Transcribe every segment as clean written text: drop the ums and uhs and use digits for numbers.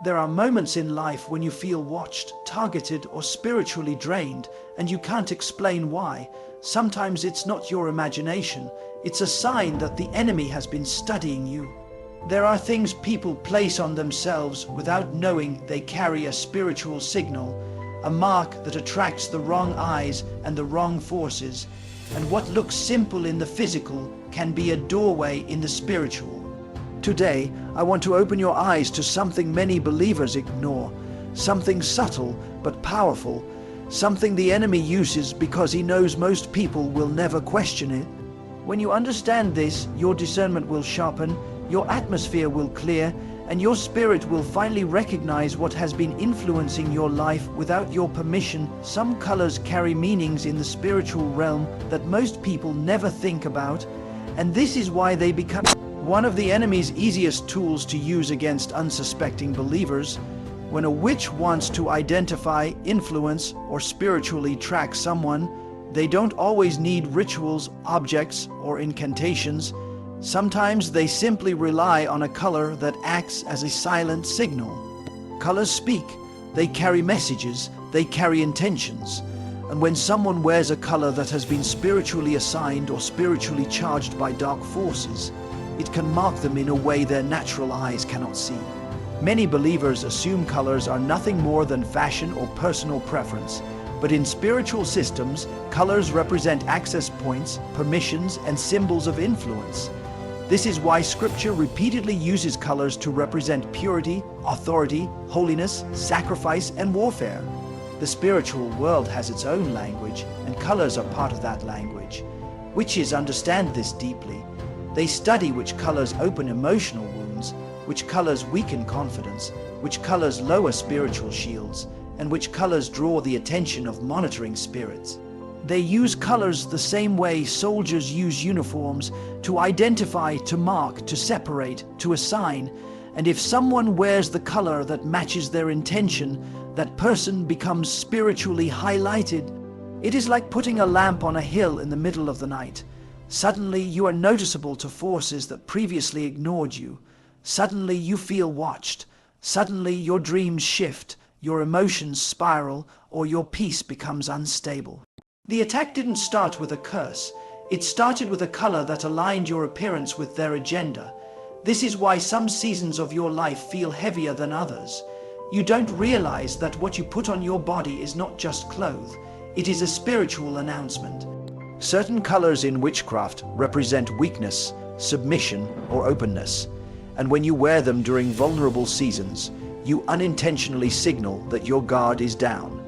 There are moments in life when you feel watched, targeted, or spiritually drained, and you can't explain why. Sometimes it's not your imagination, it's a sign that the enemy has been studying you. There are things people place on themselves without knowing they carry a spiritual signal, a mark that attracts the wrong eyes and the wrong forces, and what looks simple in the physical can be a doorway in the spiritual. Today, I want to open your eyes to something many believers ignore, something subtle but powerful, something the enemy uses because he knows most people will never question it. When you understand this, your discernment will sharpen, your atmosphere will clear, and your spirit will finally recognize what has been influencing your life without your permission. Some colors carry meanings in the spiritual realm that most people never think about, and this is why they become one of the enemy's easiest tools to use against unsuspecting believers. When a witch wants to identify, influence, or spiritually track someone, they don't always need rituals, objects, or incantations. Sometimes they simply rely on a color that acts as a silent signal. Colors speak, they carry messages, they carry intentions. And when someone wears a color that has been spiritually assigned or spiritually charged by dark forces, it can mark them in a way their natural eyes cannot see. Many believers assume colors are nothing more than fashion or personal preference, but in spiritual systems, colors represent access points, permissions, and symbols of influence. This is why Scripture repeatedly uses colors to represent purity, authority, holiness, sacrifice, and warfare. The spiritual world has its own language, and colors are part of that language. Witches understand this deeply. They study which colors open emotional wounds, which colors weaken confidence, which colors lower spiritual shields, and which colors draw the attention of monitoring spirits. They use colors the same way soldiers use uniforms, to identify, to mark, to separate, to assign. And if someone wears the color that matches their intention, that person becomes spiritually highlighted. It is like putting a lamp on a hill in the middle of the night. Suddenly you are noticeable to forces that previously ignored you. Suddenly you feel watched. Suddenly your dreams shift, your emotions spiral, or your peace becomes unstable. The attack didn't start with a curse. It started with a color that aligned your appearance with their agenda. This is why some seasons of your life feel heavier than others. You don't realize that what you put on your body is not just clothes. It is a spiritual announcement. Certain colors in witchcraft represent weakness, submission, or openness. And when you wear them during vulnerable seasons, you unintentionally signal that your guard is down.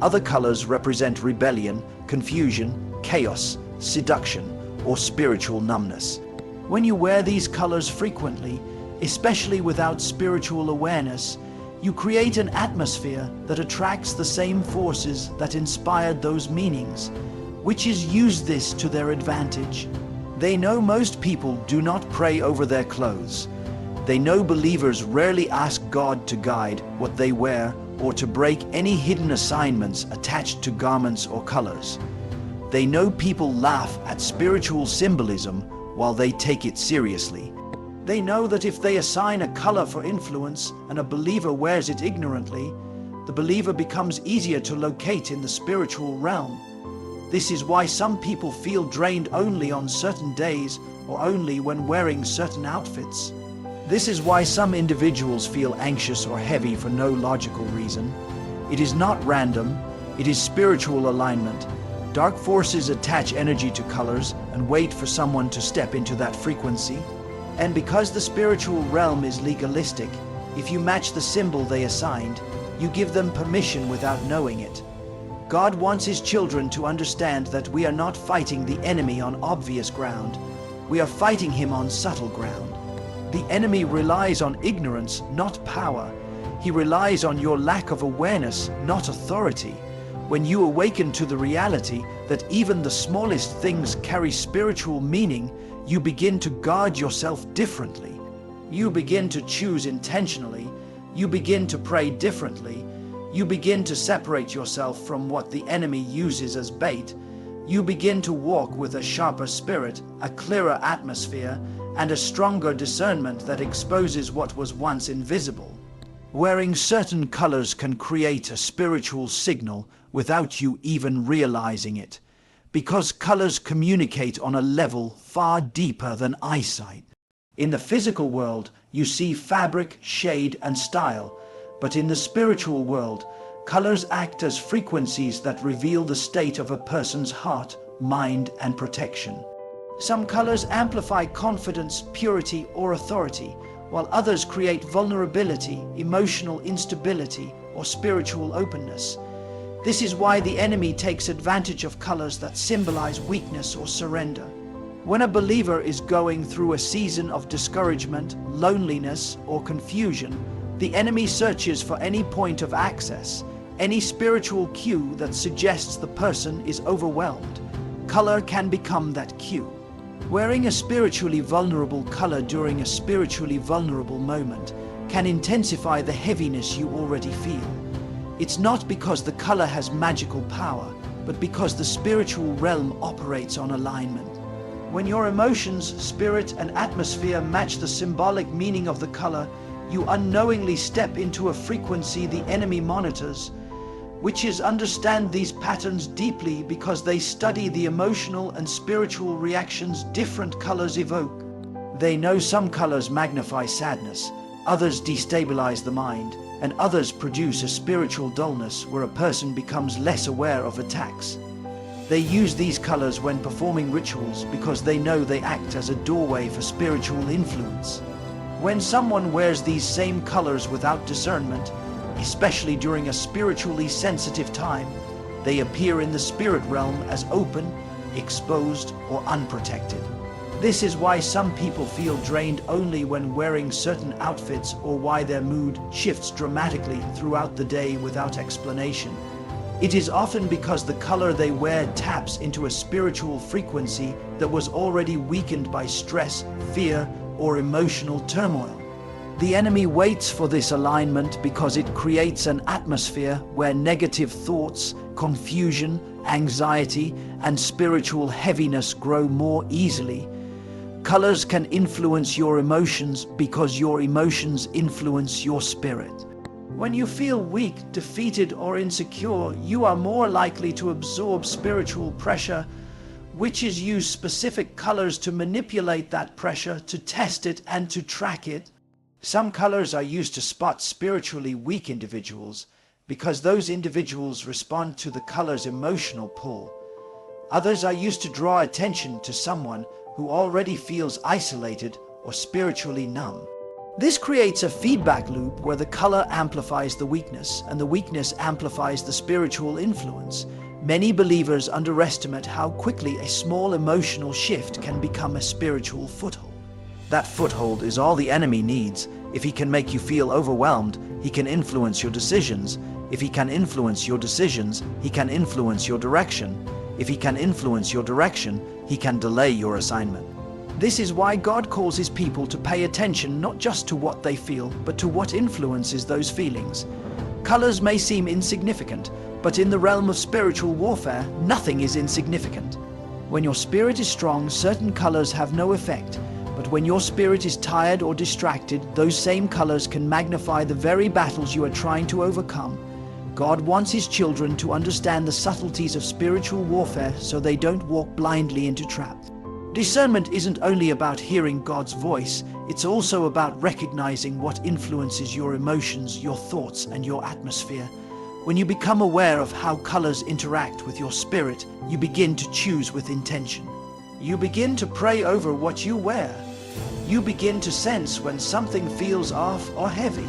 Other colors represent rebellion, confusion, chaos, seduction, or spiritual numbness. When you wear these colors frequently, especially without spiritual awareness, you create an atmosphere that attracts the same forces that inspired those meanings. Witches use this to their advantage. They know most people do not pray over their clothes. They know believers rarely ask God to guide what they wear or to break any hidden assignments attached to garments or colors. They know people laugh at spiritual symbolism while they take it seriously. They know that if they assign a color for influence and a believer wears it ignorantly, the believer becomes easier to locate in the spiritual realm. This is why some people feel drained only on certain days or only when wearing certain outfits. This is why some individuals feel anxious or heavy for no logical reason. It is not random, it is spiritual alignment. Dark forces attach energy to colors and wait for someone to step into that frequency. And because the spiritual realm is legalistic, if you match the symbol they assigned, you give them permission without knowing it. God wants His children to understand that we are not fighting the enemy on obvious ground. We are fighting him on subtle ground. The enemy relies on ignorance, not power. He relies on your lack of awareness, not authority. When you awaken to the reality that even the smallest things carry spiritual meaning, you begin to guard yourself differently. You begin to choose intentionally. You begin to pray differently. You begin to separate yourself from what the enemy uses as bait. You begin to walk with a sharper spirit, a clearer atmosphere, and a stronger discernment that exposes what was once invisible. Wearing certain colors can create a spiritual signal without you even realizing it, because colors communicate on a level far deeper than eyesight. In the physical world, you see fabric, shade, and style, but in the spiritual world, colors act as frequencies that reveal the state of a person's heart, mind, and protection. Some colors amplify confidence, purity, or authority, while others create vulnerability, emotional instability, or spiritual openness. This is why the enemy takes advantage of colors that symbolize weakness or surrender. When a believer is going through a season of discouragement, loneliness, or confusion, the enemy searches for any point of access, any spiritual cue that suggests the person is overwhelmed. Color can become that cue. Wearing a spiritually vulnerable color during a spiritually vulnerable moment can intensify the heaviness you already feel. It's not because the color has magical power, but because the spiritual realm operates on alignment. When your emotions, spirit, and atmosphere match the symbolic meaning of the color, you unknowingly step into a frequency the enemy monitors. Witches understand these patterns deeply because they study the emotional and spiritual reactions different colors evoke. They know some colors magnify sadness, others destabilize the mind, and others produce a spiritual dullness where a person becomes less aware of attacks. They use these colors when performing rituals because they know they act as a doorway for spiritual influence. When someone wears these same colors without discernment, especially during a spiritually sensitive time, they appear in the spirit realm as open, exposed, or unprotected. This is why some people feel drained only when wearing certain outfits, or why their mood shifts dramatically throughout the day without explanation. It is often because the color they wear taps into a spiritual frequency that was already weakened by stress, fear, or emotional turmoil. The enemy waits for this alignment because it creates an atmosphere where negative thoughts, confusion, anxiety, and spiritual heaviness grow more easily. Colors can influence your emotions because your emotions influence your spirit. When you feel weak, defeated, or insecure, you are more likely to absorb spiritual pressure. Witches use specific colors to manipulate that pressure, to test it, and to track it. Some colors are used to spot spiritually weak individuals because those individuals respond to the color's emotional pull. Others are used to draw attention to someone who already feels isolated or spiritually numb. This creates a feedback loop where the color amplifies the weakness and the weakness amplifies the spiritual influence. Many believers underestimate how quickly a small emotional shift can become a spiritual foothold. That foothold is all the enemy needs. If he can make you feel overwhelmed, he can influence your decisions. If he can influence your decisions, he can influence your direction. If he can influence your direction, he can delay your assignment. This is why God calls his people to pay attention not just to what they feel, but to what influences those feelings. Colors may seem insignificant, but in the realm of spiritual warfare, nothing is insignificant. When your spirit is strong, certain colors have no effect. But when your spirit is tired or distracted, those same colors can magnify the very battles you are trying to overcome. God wants his children to understand the subtleties of spiritual warfare so they don't walk blindly into traps. Discernment isn't only about hearing God's voice, it's also about recognizing what influences your emotions, your thoughts, and your atmosphere. When you become aware of how colors interact with your spirit, you begin to choose with intention. You begin to pray over what you wear. You begin to sense when something feels off or heavy.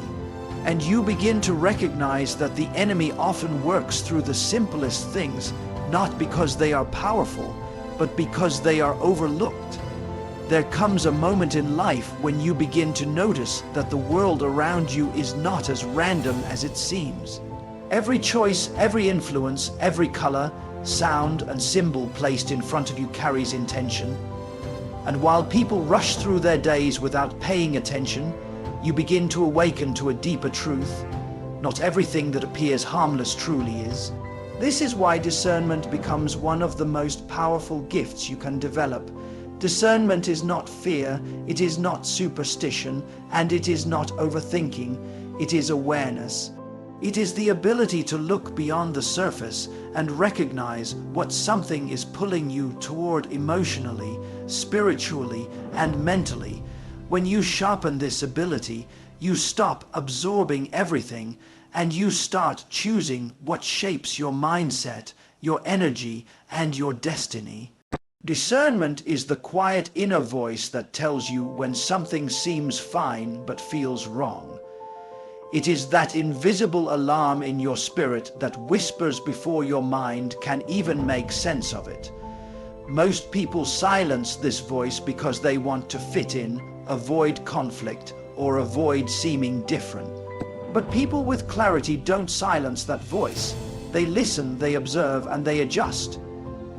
And you begin to recognize that the enemy often works through the simplest things, not because they are powerful, but because they are overlooked. There comes a moment in life when you begin to notice that the world around you is not as random as it seems. Every choice, every influence, every color, sound, and symbol placed in front of you carries intention. And while people rush through their days without paying attention, you begin to awaken to a deeper truth. Not everything that appears harmless truly is. This is why discernment becomes one of the most powerful gifts you can develop. Discernment is not fear, it is not superstition, and it is not overthinking. It is awareness. It is the ability to look beyond the surface and recognize what something is pulling you toward emotionally, spiritually, and mentally. When you sharpen this ability, you stop absorbing everything and you start choosing what shapes your mindset, your energy, and your destiny. Discernment is the quiet inner voice that tells you when something seems fine but feels wrong. It is that invisible alarm in your spirit that whispers before your mind can even make sense of it. Most people silence this voice because they want to fit in, avoid conflict, or avoid seeming different. But people with clarity don't silence that voice. They listen, they observe, and they adjust.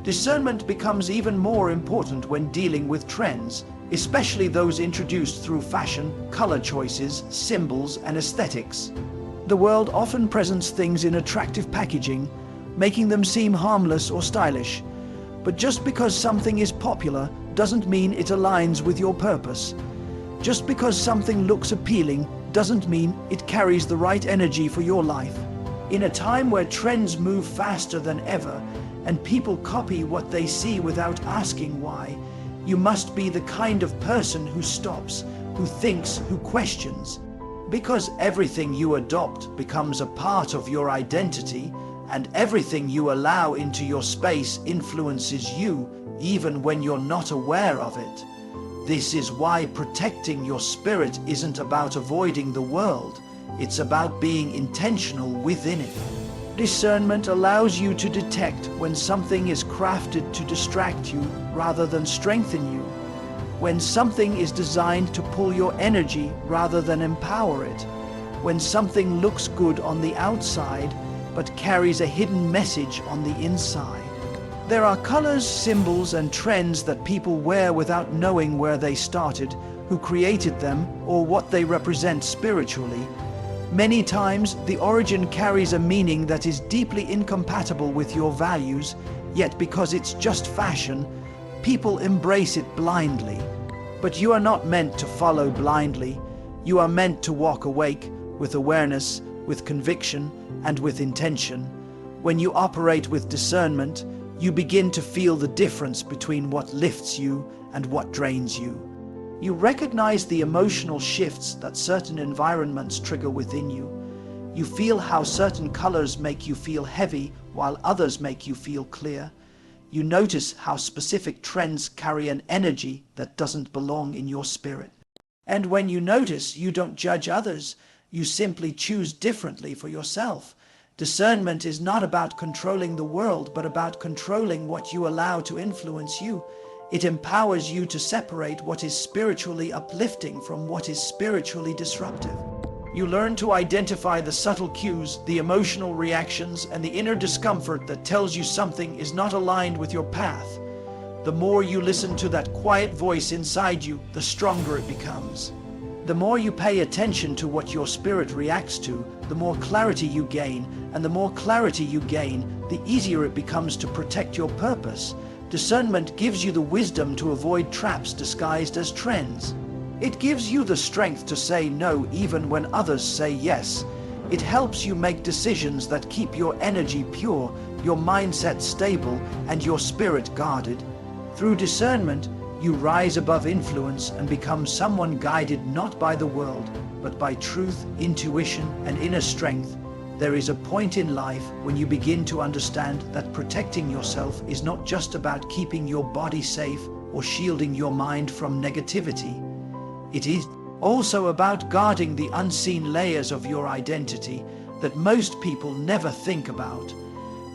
Discernment becomes even more important when dealing with trends, especially those introduced through fashion, color choices, symbols, and aesthetics. The world often presents things in attractive packaging, making them seem harmless or stylish. But just because something is popular doesn't mean it aligns with your purpose. Just because something looks appealing doesn't mean it carries the right energy for your life. In a time where trends move faster than ever and people copy what they see without asking why, you must be the kind of person who stops, who thinks, who questions. Because everything you adopt becomes a part of your identity, and everything you allow into your space influences you, even when you're not aware of it. This is why protecting your spirit isn't about avoiding the world. It's about being intentional within it. Discernment allows you to detect when something is crafted to distract you rather than strengthen you. When something is designed to pull your energy rather than empower it. When something looks good on the outside but carries a hidden message on the inside. There are colors, symbols, and trends that people wear without knowing where they started, who created them, or what they represent spiritually. Many times, the origin carries a meaning that is deeply incompatible with your values, yet because it's just fashion, people embrace it blindly. But you are not meant to follow blindly. You are meant to walk awake, with awareness, with conviction, and with intention. When you operate with discernment, you begin to feel the difference between what lifts you and what drains you. You recognize the emotional shifts that certain environments trigger within you. You feel how certain colors make you feel heavy while others make you feel clear. You notice how specific trends carry an energy that doesn't belong in your spirit. And when you notice, you don't judge others. You simply choose differently for yourself. Discernment is not about controlling the world, but about controlling what you allow to influence you. It empowers you to separate what is spiritually uplifting from what is spiritually disruptive. You learn to identify the subtle cues, the emotional reactions, and the inner discomfort that tells you something is not aligned with your path. The more you listen to that quiet voice inside you, the stronger it becomes. The more you pay attention to what your spirit reacts to, the more clarity you gain, and the more clarity you gain, the easier it becomes to protect your purpose. Discernment gives you the wisdom to avoid traps disguised as trends. It gives you the strength to say no even when others say yes. It helps you make decisions that keep your energy pure, your mindset stable, and your spirit guarded. Through discernment, you rise above influence and become someone guided not by the world, but by truth, intuition, and inner strength. There is a point in life when you begin to understand that protecting yourself is not just about keeping your body safe or shielding your mind from negativity. It is also about guarding the unseen layers of your identity that most people never think about.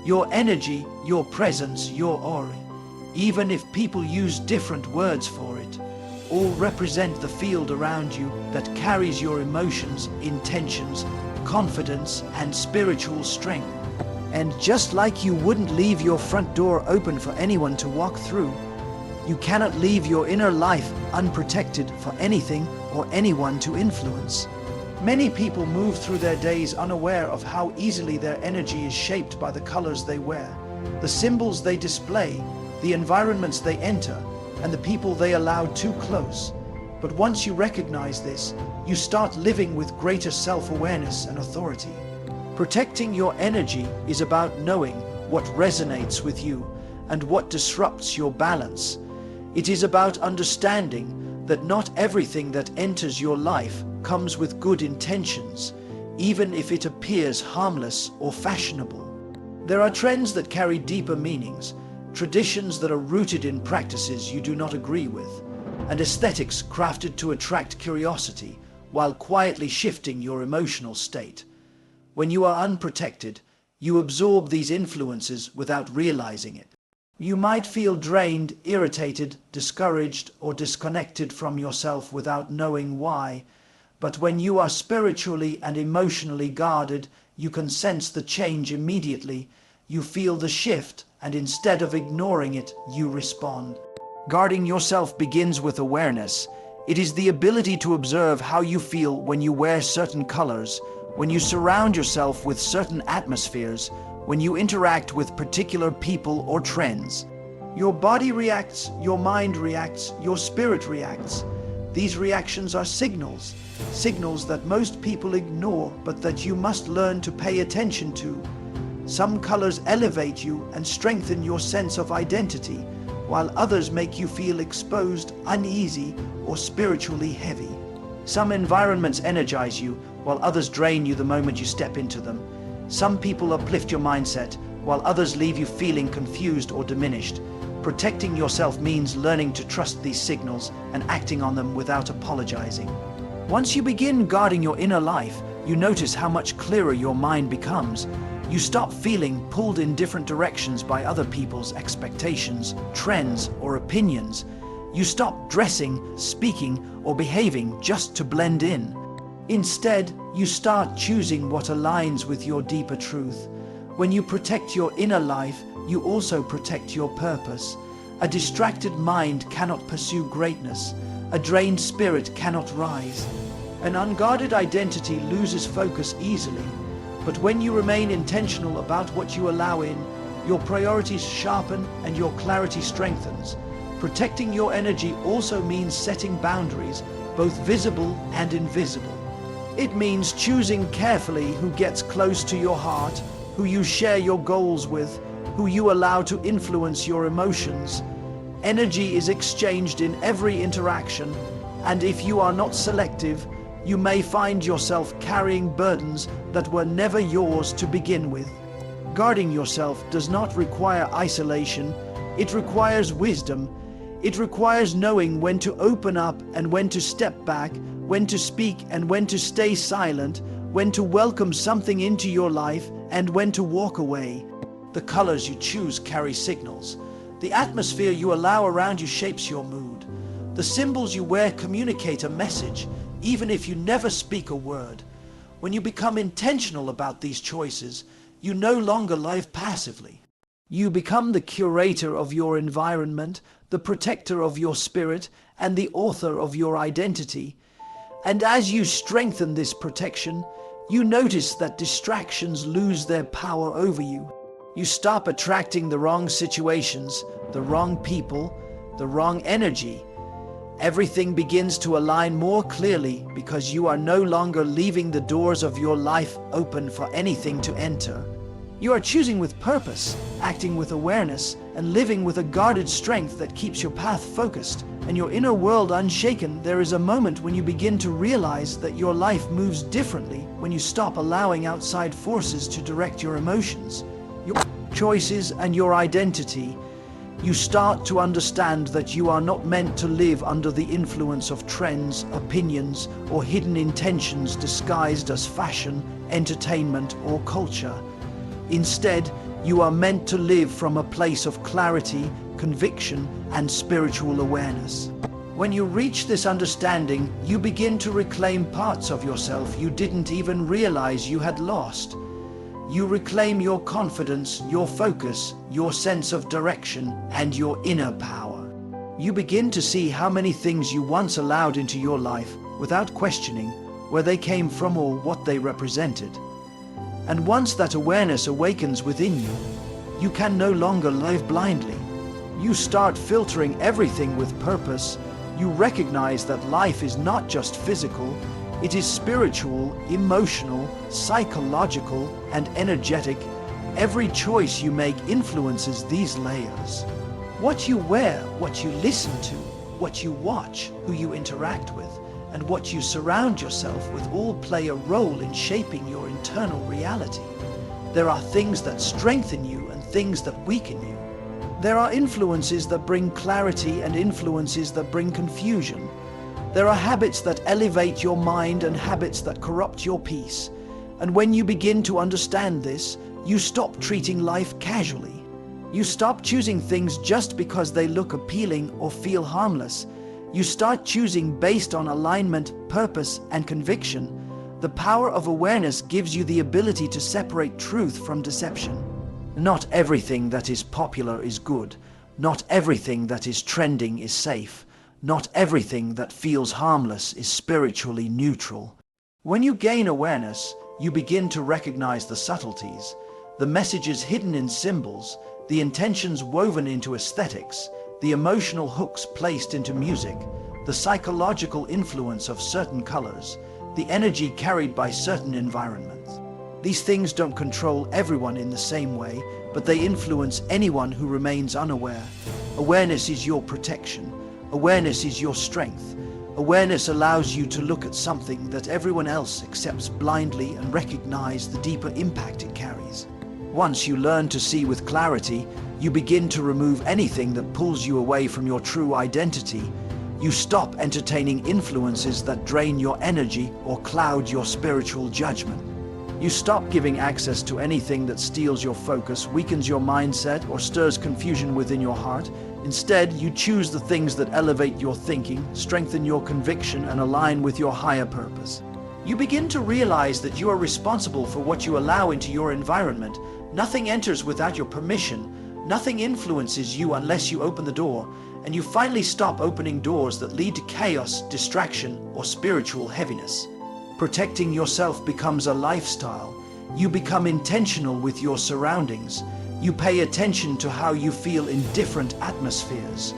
Your energy, your presence, your aura. Even if people use different words for it, all represent the field around you that carries your emotions, intentions, confidence, and spiritual strength. And just like you wouldn't leave your front door open for anyone to walk through, you cannot leave your inner life unprotected for anything or anyone to influence. Many people move through their days unaware of how easily their energy is shaped by the colors they wear, the symbols they display, the environments they enter, and the people they allow too close. But once you recognize this, you start living with greater self-awareness and authority. Protecting your energy is about knowing what resonates with you and what disrupts your balance. It is about understanding that not everything that enters your life comes with good intentions, even if it appears harmless or fashionable. There are trends that carry deeper meanings, traditions that are rooted in practices you do not agree with, and aesthetics crafted to attract curiosity while quietly shifting your emotional state. When you are unprotected, you absorb these influences without realizing it. You might feel drained, irritated, discouraged, or disconnected from yourself without knowing why. But when you are spiritually and emotionally guarded, you can sense the change immediately. You feel the shift, and instead of ignoring it, you respond. Guarding yourself begins with awareness. It is the ability to observe how you feel when you wear certain colors, when you surround yourself with certain atmospheres, when you interact with particular people or trends. Your body reacts, your mind reacts, your spirit reacts. These reactions are signals that most people ignore, but that you must learn to pay attention to. Some colors elevate you and strengthen your sense of identity, while others make you feel exposed, uneasy, or spiritually heavy. Some environments energize you, while others drain you the moment you step into them. Some people uplift your mindset, while others leave you feeling confused or diminished. Protecting yourself means learning to trust these signals and acting on them without apologizing. Once you begin guarding your inner life, you notice how much clearer your mind becomes. You stop feeling pulled in different directions by other people's expectations, trends, or opinions. You stop dressing, speaking, or behaving just to blend in. Instead, you start choosing what aligns with your deeper truth. When you protect your inner life, you also protect your purpose. A distracted mind cannot pursue greatness. A drained spirit cannot rise. An unguarded identity loses focus easily. But when you remain intentional about what you allow in, your priorities sharpen and your clarity strengthens. Protecting your energy also means setting boundaries, both visible and invisible. It means choosing carefully who gets close to your heart, who you share your goals with, who you allow to influence your emotions. Energy is exchanged in every interaction, and if you are not selective, you may find yourself carrying burdens that were never yours to begin with. Guarding yourself does not require isolation. It requires wisdom. It requires knowing when to open up and when to step back, when to speak and when to stay silent, when to welcome something into your life and when to walk away. The colors you choose carry signals. The atmosphere you allow around you shapes your mood. The symbols you wear communicate a message, even if you never speak a word. When you become intentional about these choices, you no longer live passively. You become the curator of your environment, the protector of your spirit, and the author of your identity. And as you strengthen this protection, you notice that distractions lose their power over you. You stop attracting the wrong situations, the wrong people, the wrong energy. Everything begins to align more clearly because you are no longer leaving the doors of your life open for anything to enter. You are choosing with purpose, acting with awareness, and living with a guarded strength that keeps your path focused and your inner world unshaken. There is a moment when you begin to realize that your life moves differently when you stop allowing outside forces to direct your emotions, your choices, and your identity. You start to understand that you are not meant to live under the influence of trends, opinions, or hidden intentions disguised as fashion, entertainment, or culture. Instead, you are meant to live from a place of clarity, conviction, and spiritual awareness. When you reach this understanding, you begin to reclaim parts of yourself you didn't even realize you had lost. You reclaim your confidence, your focus, your sense of direction, and your inner power. You begin to see how many things you once allowed into your life without questioning where they came from or what they represented. And once that awareness awakens within you, you can no longer live blindly. You start filtering everything with purpose. You recognize that life is not just physical, it is spiritual, emotional, psychological, and energetic. Every choice you make influences these layers. What you wear, what you listen to, what you watch, who you interact with, and what you surround yourself with all play a role in shaping your internal reality. There are things that strengthen you and things that weaken you. There are influences that bring clarity and influences that bring confusion. There are habits that elevate your mind and habits that corrupt your peace. And when you begin to understand this, you stop treating life casually. You stop choosing things just because they look appealing or feel harmless. You start choosing based on alignment, purpose, and conviction. The power of awareness gives you the ability to separate truth from deception. Not everything that is popular is good. Not everything that is trending is safe. Not everything that feels harmless is spiritually neutral. When you gain awareness, you begin to recognize the subtleties, the messages hidden in symbols, the intentions woven into aesthetics, the emotional hooks placed into music, the psychological influence of certain colors, the energy carried by certain environments. These things don't control everyone in the same way, but they influence anyone who remains unaware. Awareness is your protection. Awareness is your strength. Awareness allows you to look at something that everyone else accepts blindly and recognize the deeper impact it carries. Once you learn to see with clarity, you begin to remove anything that pulls you away from your true identity. You stop entertaining influences that drain your energy or cloud your spiritual judgment. You stop giving access to anything that steals your focus, weakens your mindset, or stirs confusion within your heart. Instead, you choose the things that elevate your thinking, strengthen your conviction, and align with your higher purpose. You begin to realize that you are responsible for what you allow into your environment. Nothing enters without your permission. Nothing influences you unless you open the door. And you finally stop opening doors that lead to chaos, distraction, or spiritual heaviness. Protecting yourself becomes a lifestyle. You become intentional with your surroundings. You pay attention to how you feel in different atmospheres.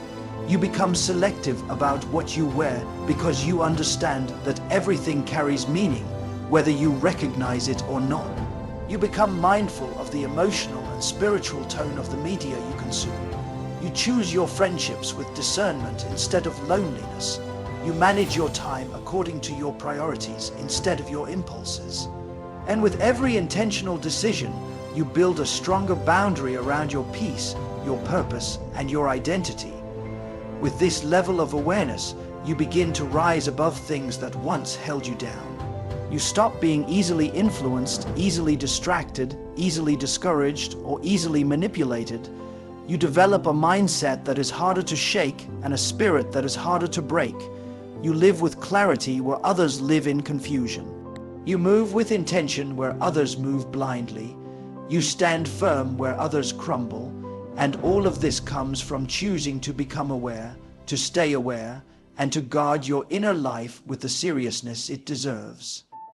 You become selective about what you wear because you understand that everything carries meaning, whether you recognize it or not. You become mindful of the emotional and spiritual tone of the media you consume. You choose your friendships with discernment instead of loneliness. You manage your time according to your priorities instead of your impulses. And with every intentional decision, you build a stronger boundary around your peace, your purpose, and your identity. With this level of awareness, you begin to rise above things that once held you down. You stop being easily influenced, easily distracted, easily discouraged, or easily manipulated. You develop a mindset that is harder to shake and a spirit that is harder to break. You live with clarity where others live in confusion. You move with intention where others move blindly. You stand firm where others crumble. And all of this comes from choosing to become aware, to stay aware, and to guard your inner life with the seriousness it deserves.